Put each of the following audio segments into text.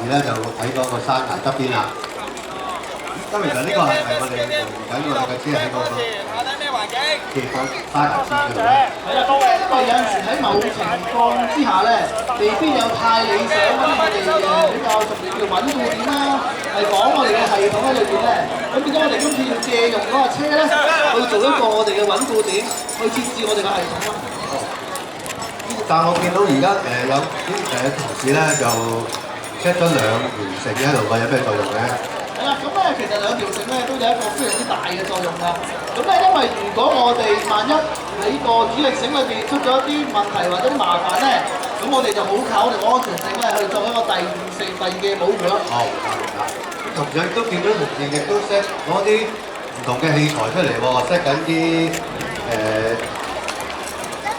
視咧就睇到個山崖側邊啦。咁其實呢個係咪我哋用緊我哋嘅車喺嗰個地方山崖邊嗰度咧？係啦，因為有陣時喺某情況之下咧，未必有太理想嗰啲我哋比較俗語叫穩固點啦，係講我哋嘅系統喺裏邊咧。咁變咗我哋今次要借用嗰個車咧，去做一個我哋嘅穩固點，去設置我哋嘅系統咯。但我見到而家有啲同事咧就 set 咗兩條繩喺度嘅，有咩作用咧？係啦，咁咧其實兩條繩咧都有一個非常之大嘅作用㗎。咁咧因為如果我哋萬一喺個主力繩裏邊出咗一啲問題或者啲麻煩咧，咁我哋就好靠我哋個安全繩咧去做一個第二嘅保護咯。哦，同樣亦都見到同事亦都 set 攞啲唔同嘅器材出嚟喎 ，set 緊啲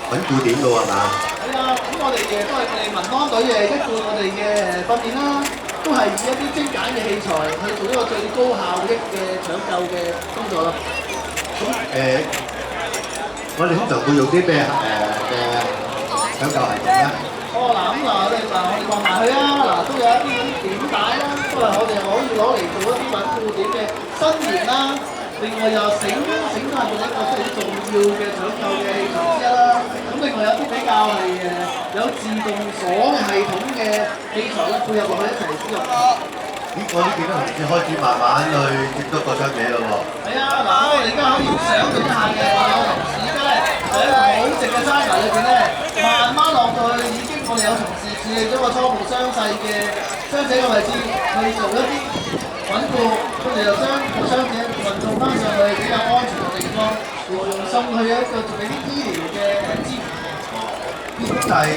穩固點㗎喎，係嘛？係啊，咁我哋都係我哋民安隊嘅一貫我哋嘅訓練啦，都係以一啲精簡嘅器材去做一個最高效益嘅搶救嘅工作咯。咁我哋通常會用啲咩嘅搶救系統咧？哦，嗱咁我哋望埋去啊，嗱都有一啲點帶啦，都係我哋可以攞嚟做一啲穩固點嘅伸延啦。另外又繩都係一個非常重要嘅搶救嘅器材之一啦。咁另外有啲比較係有自動鎖嘅系統嘅器材咧，配合落去一齊使用。咦，我呢見到同事開始慢慢去接觸個傷者咯喎。係啊，嗱，我哋而家可以想象一下嘅，我哋有同事而家咧喺一個好直嘅山崖裏邊咧，慢慢落到去，已經我哋有同事處理咗個初步傷勢嘅傷者嘅位置，去做一啲穩固，跟住又將個傷者運送翻上去比較安全嘅地方，然後送去一個做一啲醫療嘅支援。咁但係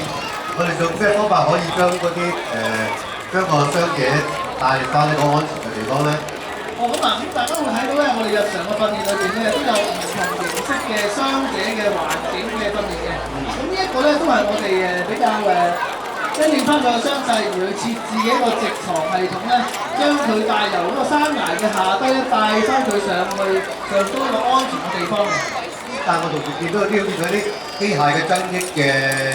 我哋用咩方法可以將嗰啲將個傷者帶翻呢個安全嘅地方咧？哦，咁嗱，咁大家會睇到咧，我哋日常嘅訓練裏邊咧都有唔同形式嘅傷者嘅環境嘅訓練嘅。咁呢一個咧都係我哋比較因應翻佢嘅傷勢而去設置嘅一個直床系統咧，將佢帶由嗰個山崖嘅下低咧帶翻佢上去上高一個安全嘅地方嘅。但我同時見到有啲好似嗰啲機械嘅增益嘅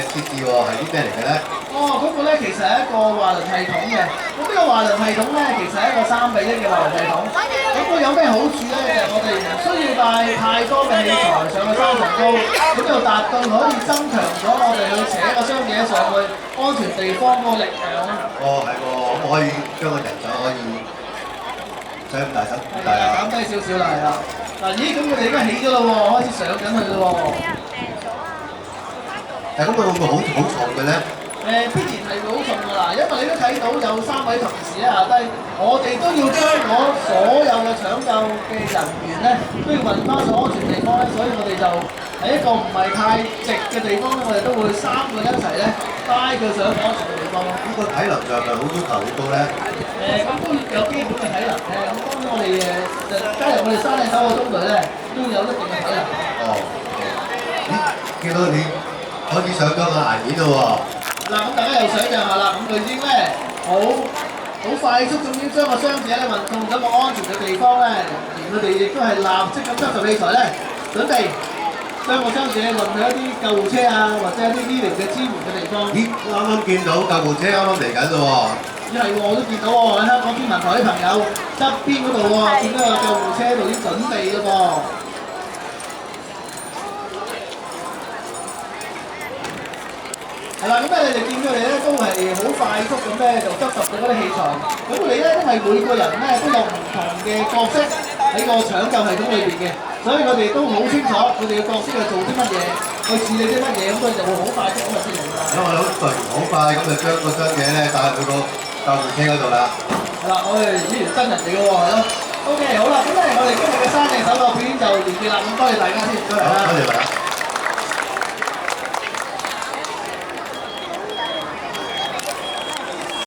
設置喎，係啲咩嚟嘅咧？哦，嗰個咧其實係一個滑輪系統嘅。咁呢個滑輪系統咧，其實係一個3:1嘅滑輪系統。咁佢有咩好處咧？就係我哋唔需要帶太多嘅器材上去山上高，咁就達到可以增強咗我哋去扯個傷者上去安全地方嗰個力量啦。哦，係喎，咁我可以將個人手可以唔使咁大手咁大啊？減低少少啦，係啦。嗱，咦，咁佢哋而家起咗咯喎，開始上緊去咯喎。但係咁佢會唔會好重嘅咧？必然係會好重㗎啦，因為你都睇到有3位同事喺下低，我哋都要將我所有嘅搶救嘅人員咧，都要運翻上安全地方咧，所以我哋就喺一個唔係太直嘅地方咧，我哋都會3個一齊咧帶佢上安全嘅地方咯。呢個體能上係咪好要求好高咧？咁都有基本嘅體能嘅，咁當然我哋就加入我哋山嶺手個中隊咧，都有一定嘅體能。哦，咦，見到你開始上咗個崖面咯喎！嗱，咁大家又想象下啦，咁佢已經咧好快速咁樣將個傷者咧運送咗個安全嘅地方咧，而佢哋亦都係立即咁執拾器材咧，準備將個傷者運去一啲救護車啊，或者一啲醫療嘅支援嘅地方。咦，啱啱見到救護車啱啱嚟緊咯喎！咦係喎，我都見到喎，喺香港天文台啲朋友側邊嗰度喎，見到個救護車度已經準備嘞噃。係啦，咁你哋見佢哋咧都係好快速咁咧就執拾咗嗰啲器材。咁佢哋咧都係每個人咧都有唔同嘅角色喺個搶救系統裏邊嘅，所以佢哋都好清楚佢哋嘅角色係做啲乜嘢，去處理啲乜嘢，咁佢就會好快速咁就處理晒。因為好順好快咁就將個傷者咧帶去個救護車嗰度啦。係啦，我哋呢條真人嚟嘅喎，係咯。OK， 好啦，咁咧我哋今日嘅山嶺手個表演就完結啦，咁多謝大家先，多謝啦。多謝大家。